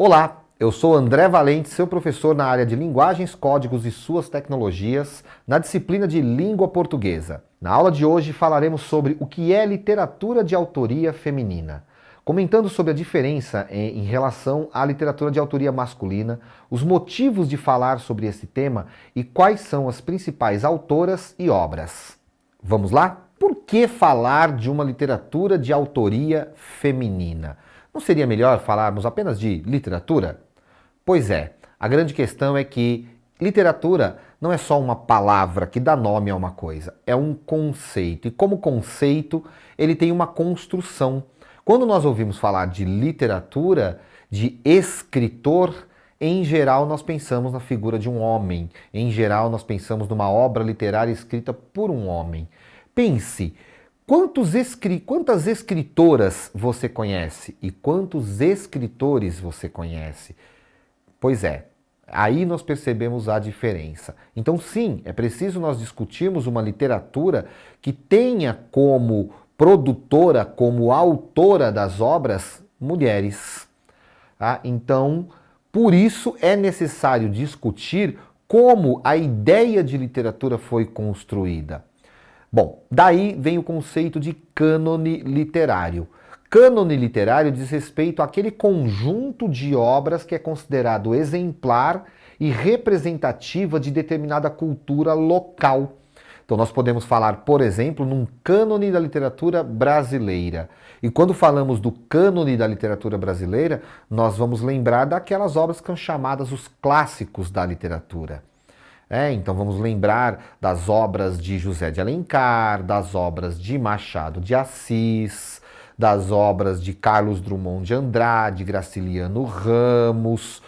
Olá, eu sou André Valente, seu professor na área de Linguagens, Códigos e Suas Tecnologias, na disciplina de Língua Portuguesa. Na aula de hoje falaremos sobre o que é literatura de autoria feminina, comentando sobre a diferença em relação à literatura de autoria masculina, os motivos de falar sobre esse tema e quais são as principais autoras e obras. Vamos lá? Por que falar de uma literatura de autoria feminina? Não seria melhor falarmos apenas de literatura? Pois é, a grande questão é que literatura não é só uma palavra que dá nome a uma coisa, é um conceito. E como conceito, ele tem uma construção. Quando nós ouvimos falar de literatura, de escritor, em geral nós pensamos na figura de um homem. Em geral nós pensamos numa obra literária escrita por um homem. Pense, quantas escritoras você conhece e quantos escritores você conhece? Pois é, aí nós percebemos a diferença. Então sim, é preciso nós discutirmos uma literatura que tenha como produtora, como autora das obras, mulheres. Tá? Então, por isso é necessário discutir como a ideia de literatura foi construída. Bom, daí vem o conceito de cânone literário. Cânone literário diz respeito àquele conjunto de obras que é considerado exemplar e representativa de determinada cultura local. Então nós podemos falar, por exemplo, num cânone da literatura brasileira. E quando falamos do cânone da literatura brasileira, nós vamos lembrar daquelas obras que são chamadas os clássicos da literatura. Então vamos lembrar das obras de José de Alencar, das obras de Machado de Assis, das obras de Carlos Drummond de Andrade, Graciliano Ramos,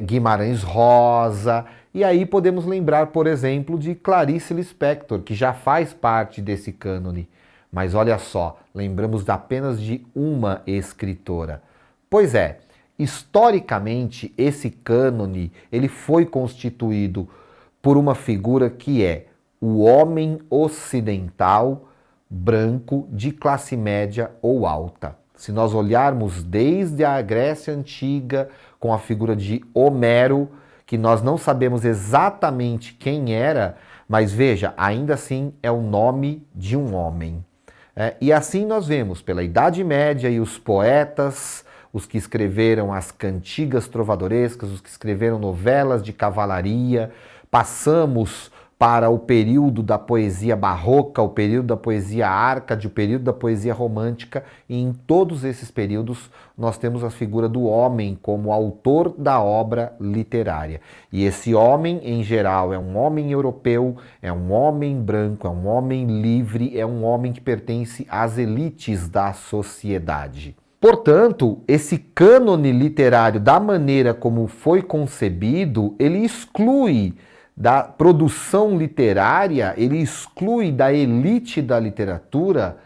Guimarães Rosa. E aí podemos lembrar, por exemplo, de Clarice Lispector, que já faz parte desse cânone. Mas olha só, lembramos apenas de uma escritora. Pois é, historicamente esse cânone ele foi constituído por uma figura que é o homem ocidental branco de classe média ou alta. Se nós olharmos desde a Grécia Antiga com a figura de Homero, que nós não sabemos exatamente quem era, mas veja, ainda assim é o nome de um homem. E assim nós vemos pela Idade Média e os poetas, os que escreveram as cantigas trovadorescas, os que escreveram novelas de cavalaria, passamos para o período da poesia barroca, o período da poesia árcade, o período da poesia romântica, e em todos esses períodos nós temos a figura do homem como autor da obra literária. E esse homem, em geral, é um homem europeu, é um homem branco, é um homem livre, é um homem que pertence às elites da sociedade. Portanto, esse cânone literário, da maneira como foi concebido, ele exclui da produção literária, ele exclui da elite da literatura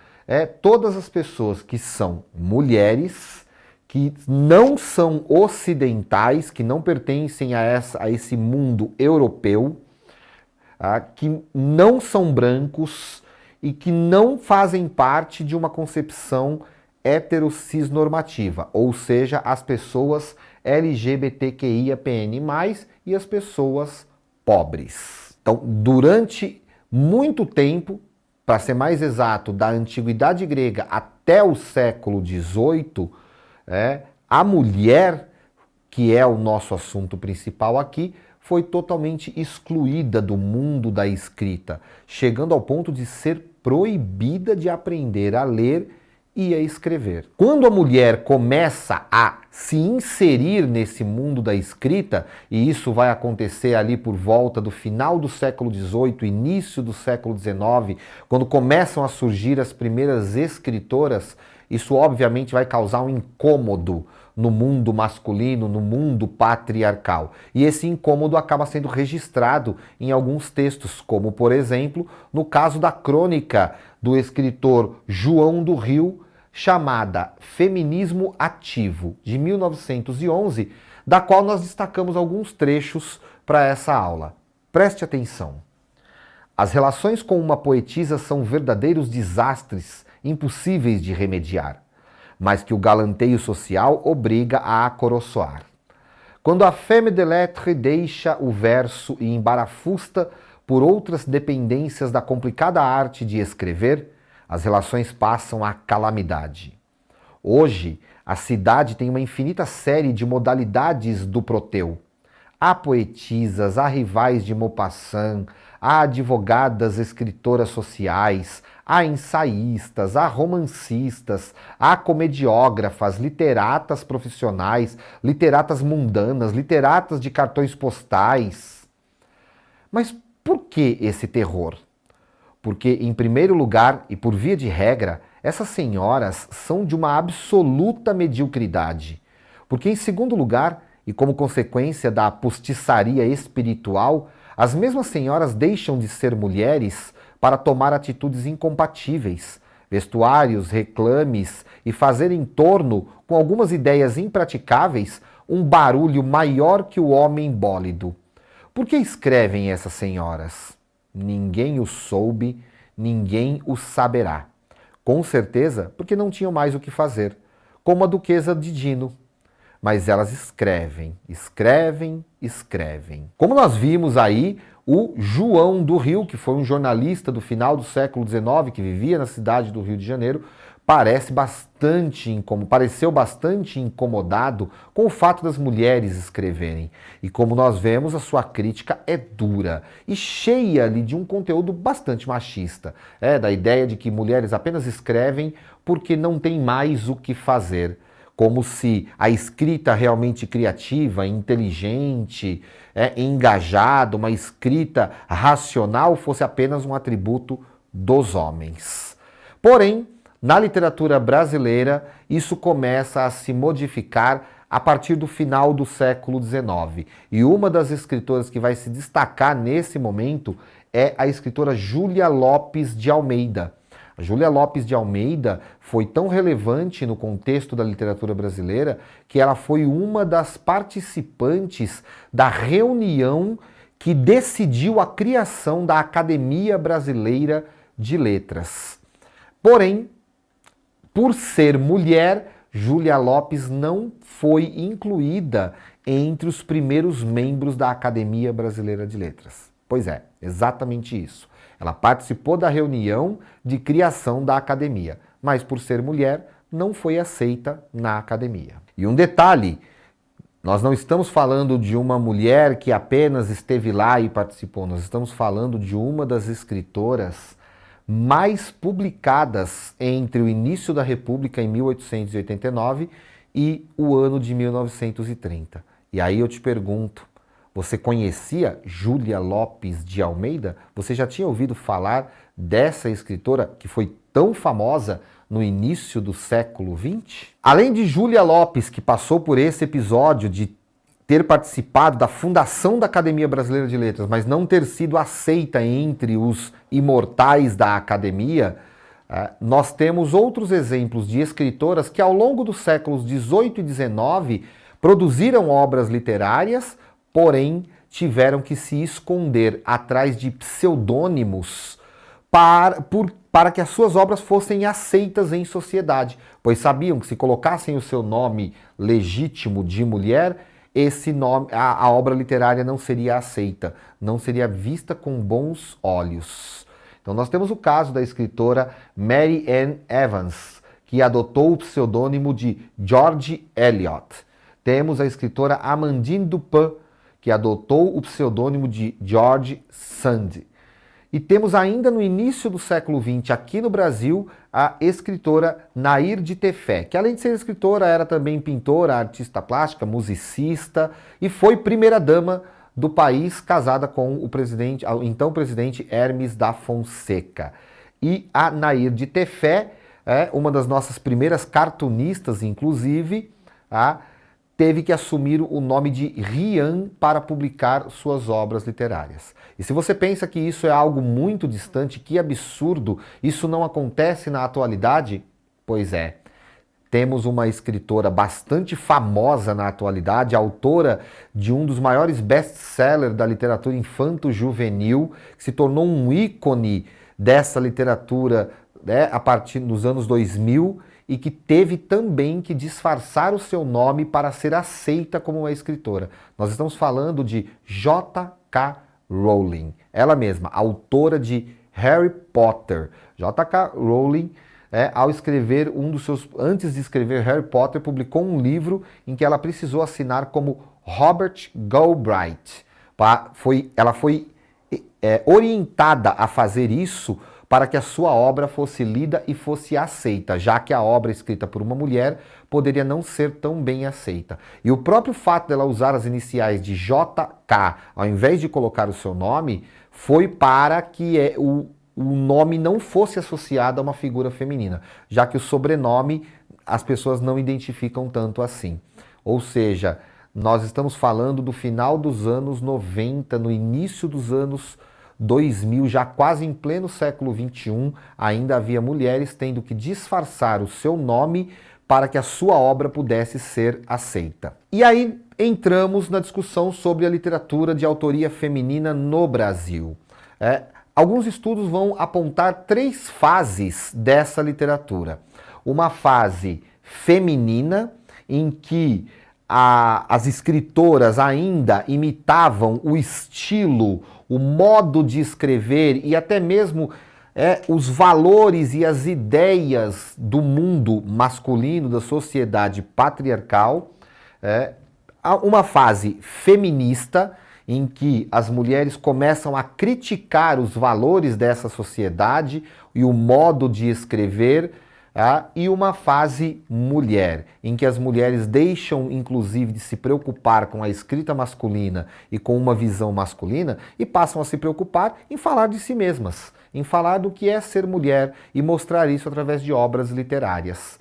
todas as pessoas que são mulheres, que não são ocidentais, que não pertencem a esse mundo europeu, que não são brancos e que não fazem parte de uma concepção heterocisnormativa, ou seja, as pessoas LGBTQIAPN+, e as pessoas pobres. Então, durante muito tempo, para ser mais exato, da Antiguidade Grega até o século XVIII, a mulher, que é o nosso assunto principal aqui, foi totalmente excluída do mundo da escrita, chegando ao ponto de ser proibida de aprender a ler e a escrever. Quando a mulher começa a se inserir nesse mundo da escrita, e isso vai acontecer ali por volta do final do século XVIII, início do século XIX, quando começam a surgir as primeiras escritoras, isso obviamente vai causar um incômodo no mundo masculino, no mundo patriarcal. E esse incômodo acaba sendo registrado em alguns textos, como por exemplo, no caso da crônica do escritor João do Rio, chamada Feminismo Ativo, de 1911, da qual nós destacamos alguns trechos para essa aula. Preste atenção. As relações com uma poetisa são verdadeiros desastres, impossíveis de remediar. mas que o galanteio social obriga a acoroçoar. Quando a femme de lettres deixa o verso e embarafusta por outras dependências da complicada arte de escrever, as relações passam à calamidade. Hoje, a cidade tem uma infinita série de modalidades do proteu. Há poetisas, há rivais de Maupassant, há advogadas escritoras sociais, há ensaístas, há romancistas, há comediógrafas, literatas profissionais, literatas mundanas, literatas de cartões postais. Mas por que esse terror? Porque, em primeiro lugar, e por via de regra, essas senhoras são de uma absoluta mediocridade. Porque, em segundo lugar, e como consequência da postiçaria espiritual, as mesmas senhoras deixam de ser mulheres para tomar atitudes incompatíveis, vestuários, reclames e fazer em torno, com algumas ideias impraticáveis, um barulho maior que o homem bólido. Por que escrevem essas senhoras? Ninguém o soube, ninguém o saberá. Com certeza, porque não tinham mais o que fazer, como a duquesa de Dino. Mas elas escrevem, escrevem, escrevem. Como nós vimos aí, o João do Rio, que foi um jornalista do final do século XIX, que vivia na cidade do Rio de Janeiro, pareceu bastante incomodado com o fato das mulheres escreverem. E como nós vemos, a sua crítica é dura e cheia ali de um conteúdo bastante machista. Da ideia de que mulheres apenas escrevem porque não tem mais o que fazer. Como se a escrita realmente criativa, inteligente, engajada, uma escrita racional fosse apenas um atributo dos homens. Porém, na literatura brasileira, isso começa a se modificar a partir do final do século XIX. E uma das escritoras que vai se destacar nesse momento é a escritora Júlia Lopes de Almeida. A Júlia Lopes de Almeida foi tão relevante no contexto da literatura brasileira que ela foi uma das participantes da reunião que decidiu a criação da Academia Brasileira de Letras. Porém, por ser mulher, Júlia Lopes não foi incluída entre os primeiros membros da Academia Brasileira de Letras. Pois é, exatamente isso. Ela participou da reunião de criação da academia, mas por ser mulher, não foi aceita na academia. E um detalhe, nós não estamos falando de uma mulher que apenas esteve lá e participou, nós estamos falando de uma das escritoras mais publicadas entre o início da República em 1889 e o ano de 1930. E aí eu te pergunto, você conhecia Júlia Lopes de Almeida? Você já tinha ouvido falar dessa escritora que foi tão famosa no início do século XX? Além de Júlia Lopes, que passou por esse episódio de ter participado da fundação da Academia Brasileira de Letras, mas não ter sido aceita entre os imortais da academia, nós temos outros exemplos de escritoras que ao longo dos séculos XVIII e XIX produziram obras literárias, porém tiveram que se esconder atrás de pseudônimos para que as suas obras fossem aceitas em sociedade, pois sabiam que se colocassem o seu nome legítimo de mulher, esse nome, a obra literária não seria aceita, não seria vista com bons olhos. Então nós temos o caso da escritora Mary Ann Evans, que adotou o pseudônimo de George Eliot. Temos a escritora Amandine Dupin, que adotou o pseudônimo de George Sand. E temos ainda no início do século XX, aqui no Brasil, a escritora Nair de Tefé, que além de ser escritora, era também pintora, artista plástica, musicista e foi primeira-dama do país, casada com o então presidente Hermes da Fonseca. E a Nair de Tefé, uma das nossas primeiras cartunistas, inclusive, teve que assumir o nome de Rian para publicar suas obras literárias. E se você pensa que isso é algo muito distante, que absurdo, isso não acontece na atualidade? Pois é. Temos uma escritora bastante famosa na atualidade, autora de um dos maiores best-sellers da literatura infanto-juvenil, que se tornou um ícone dessa literatura né, a partir dos anos 2000 e que teve também que disfarçar o seu nome para ser aceita como uma escritora. Nós estamos falando de J.K. Rowling, ela mesma, autora de Harry Potter. J.K. Rowling, ao escrever antes de escrever Harry Potter, publicou um livro em que ela precisou assinar como Robert Galbraith. Ela foi orientada a fazer isso para que a sua obra fosse lida e fosse aceita, já que a obra escrita por uma mulher poderia não ser tão bem aceita. E o próprio fato dela usar as iniciais de JK, ao invés de colocar o seu nome, foi para que o nome não fosse associado a uma figura feminina, já que o sobrenome as pessoas não identificam tanto assim. Ou seja, nós estamos falando do final dos anos 90, no início dos anos 2000, já quase em pleno século XXI, ainda havia mulheres tendo que disfarçar o seu nome para que a sua obra pudesse ser aceita. E aí entramos na discussão sobre a literatura de autoria feminina no Brasil. Alguns estudos vão apontar 3 fases dessa literatura. Uma fase feminina, em que as escritoras ainda imitavam o estilo, o modo de escrever e até mesmo os valores e as ideias do mundo masculino, da sociedade patriarcal. Uma fase feminista, em que as mulheres começam a criticar os valores dessa sociedade e o modo de escrever, e uma fase mulher, em que as mulheres deixam inclusive de se preocupar com a escrita masculina e com uma visão masculina e passam a se preocupar em falar de si mesmas, em falar do que é ser mulher e mostrar isso através de obras literárias.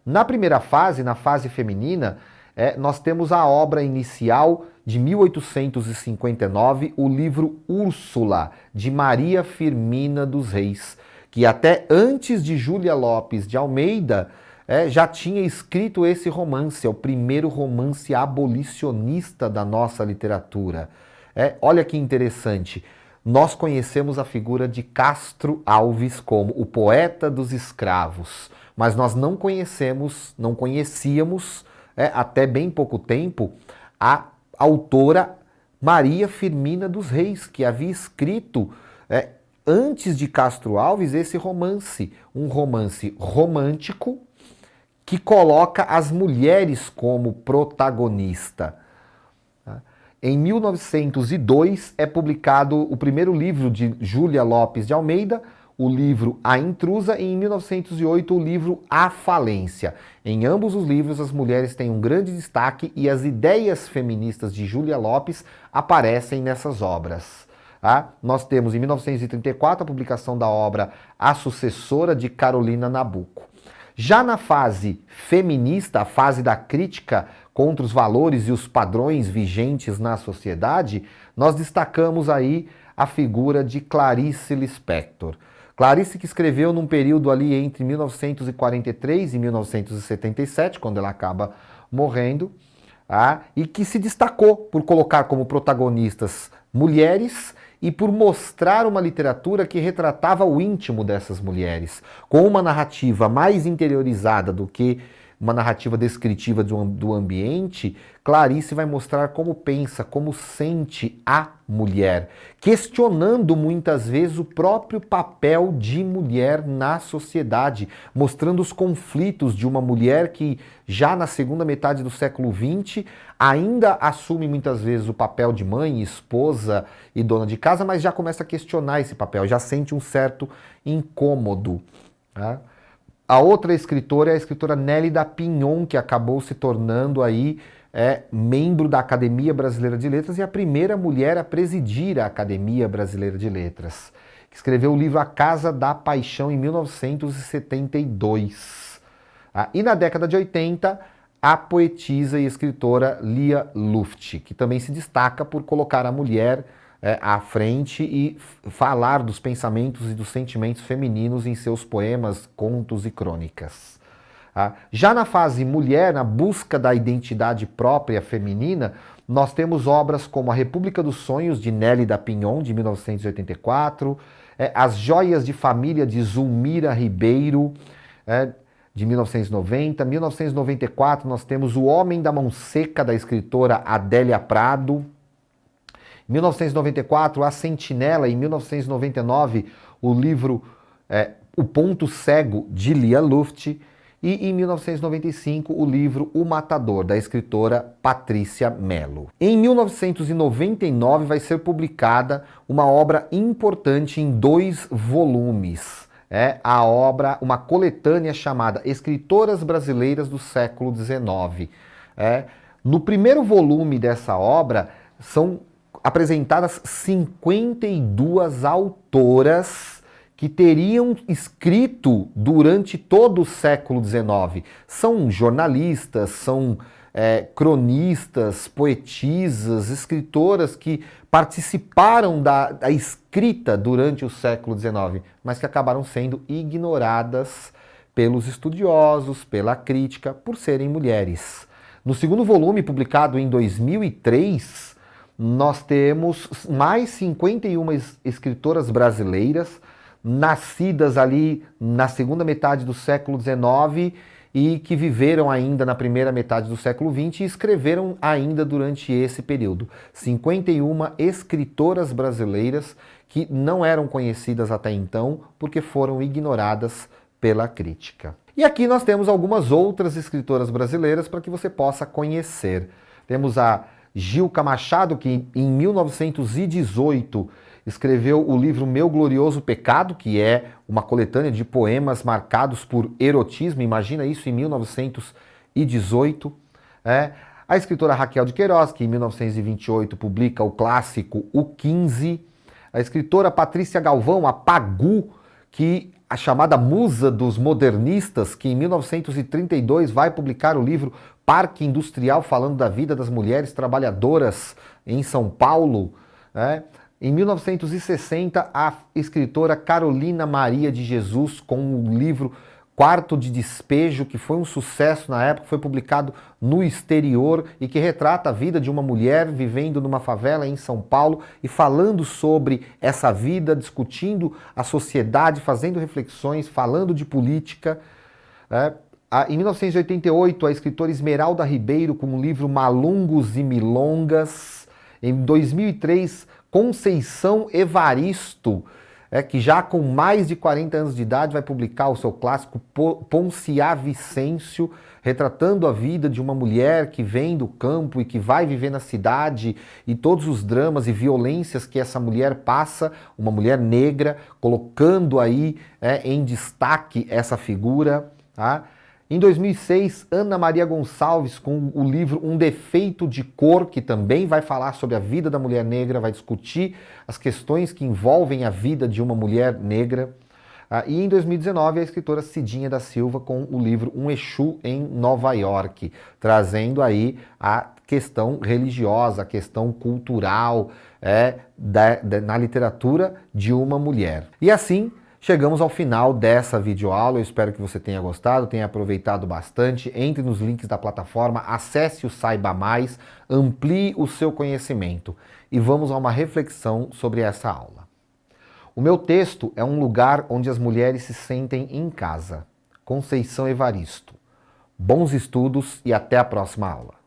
Na primeira fase, na fase feminina, nós temos a obra inicial de 1859, o livro Úrsula, de Maria Firmina dos Reis, que até antes de Júlia Lopes de Almeida já tinha escrito esse romance, é o primeiro romance abolicionista da nossa literatura. Olha que interessante, nós conhecemos a figura de Castro Alves como o poeta dos escravos, mas nós não conhecíamos, até bem pouco tempo, a autora Maria Firmina dos Reis, que havia escrito antes de Castro Alves esse romance, um romance romântico que coloca as mulheres como protagonista. Em 1902 é publicado o primeiro livro de Júlia Lopes de Almeida, o livro A Intrusa, e em 1908 o livro A Falência. Em ambos os livros as mulheres têm um grande destaque e as ideias feministas de Júlia Lopes aparecem nessas obras. Nós temos em 1934 a publicação da obra A Sucessora, de Carolina Nabuco. Já na fase feminista, a fase da crítica contra os valores e os padrões vigentes na sociedade, nós destacamos aí a figura de Clarice Lispector. Clarice, que escreveu num período ali entre 1943 e 1977, quando ela acaba morrendo, e que se destacou por colocar como protagonistas mulheres e por mostrar uma literatura que retratava o íntimo dessas mulheres, com uma narrativa mais interiorizada do que uma narrativa descritiva do ambiente. Clarice vai mostrar como pensa, como sente a mulher, questionando muitas vezes o próprio papel de mulher na sociedade, mostrando os conflitos de uma mulher que já na segunda metade do século XX ainda assume muitas vezes o papel de mãe, esposa e dona de casa, mas já começa a questionar esse papel, já sente um certo incômodo. A outra escritora é a escritora Nélida Pinhon, que acabou se tornando aí membro da Academia Brasileira de Letras e a primeira mulher a presidir a Academia Brasileira de Letras, que escreveu o livro A Casa da Paixão em 1972. E na década de 80, a poetisa e escritora Lia Luft, que também se destaca por colocar a mulher à frente e falar dos pensamentos e dos sentimentos femininos em seus poemas, contos e crônicas. Já na fase mulher, na busca da identidade própria feminina, nós temos obras como A República dos Sonhos, de Nélida Pinhon, de 1984, As Joias de Família de Zulmira Ribeiro, de 1990. 1994 nós temos O Homem da Mão Seca, da escritora Adélia Prado. 1994, A Sentinela. Em 1999, o livro O Ponto Cego, de Lia Luft. E em 1995, o livro O Matador, da escritora Patrícia Mello. Em 1999 vai ser publicada uma obra importante em 2 volumes. A obra, uma coletânea chamada Escritoras Brasileiras do Século XIX. No primeiro volume dessa obra são apresentadas 52 autoras que teriam escrito durante todo o século XIX. São jornalistas, são cronistas, poetisas, escritoras que participaram da escrita durante o século XIX, mas que acabaram sendo ignoradas pelos estudiosos, pela crítica, por serem mulheres. No segundo volume, publicado em 2003, nós temos mais 51 escritoras brasileiras, nascidas ali na segunda metade do século XIX e que viveram ainda na primeira metade do século XX e escreveram ainda durante esse período. 51 escritoras brasileiras que não eram conhecidas até então porque foram ignoradas pela crítica. E aqui nós temos algumas outras escritoras brasileiras para que você possa conhecer. Temos a Gilca Machado, que em 1918 escreveu o livro Meu Glorioso Pecado, que é uma coletânea de poemas marcados por erotismo. Imagina isso em 1918. A escritora Raquel de Queiroz, que em 1928 publica o clássico O 15. A escritora Patrícia Galvão, a Pagu, que a chamada musa dos modernistas, que em 1932 vai publicar o livro Parque Industrial, falando da vida das mulheres trabalhadoras em São Paulo. Em 1960, a escritora Carolina Maria de Jesus, com o livro Quarto de Despejo, que foi um sucesso na época, foi publicado no exterior e que retrata a vida de uma mulher vivendo numa favela em São Paulo e falando sobre essa vida, discutindo a sociedade, fazendo reflexões, falando de política. Em 1988, a escritora Esmeralda Ribeiro, com o livro Malungos e Milongas. Em 2003, Conceição Evaristo, que já com mais de 40 anos de idade vai publicar o seu clássico Ponciá Vicêncio, retratando a vida de uma mulher que vem do campo e que vai viver na cidade e todos os dramas e violências que essa mulher passa, uma mulher negra, colocando aí em destaque essa figura. Em 2006, Ana Maria Gonçalves, com o livro Um Defeito de Cor, que também vai falar sobre a vida da mulher negra, vai discutir as questões que envolvem a vida de uma mulher negra. E em 2019, a escritora Cidinha da Silva, com o livro Um Exu em Nova York, trazendo aí a questão religiosa, a questão cultural na literatura de uma mulher. E assim, chegamos ao final dessa videoaula. Eu espero que você tenha gostado, tenha aproveitado bastante. Entre nos links da plataforma, acesse o Saiba Mais, amplie o seu conhecimento e vamos a uma reflexão sobre essa aula. O meu texto é um lugar onde as mulheres se sentem em casa. Conceição Evaristo. Bons estudos e até a próxima aula.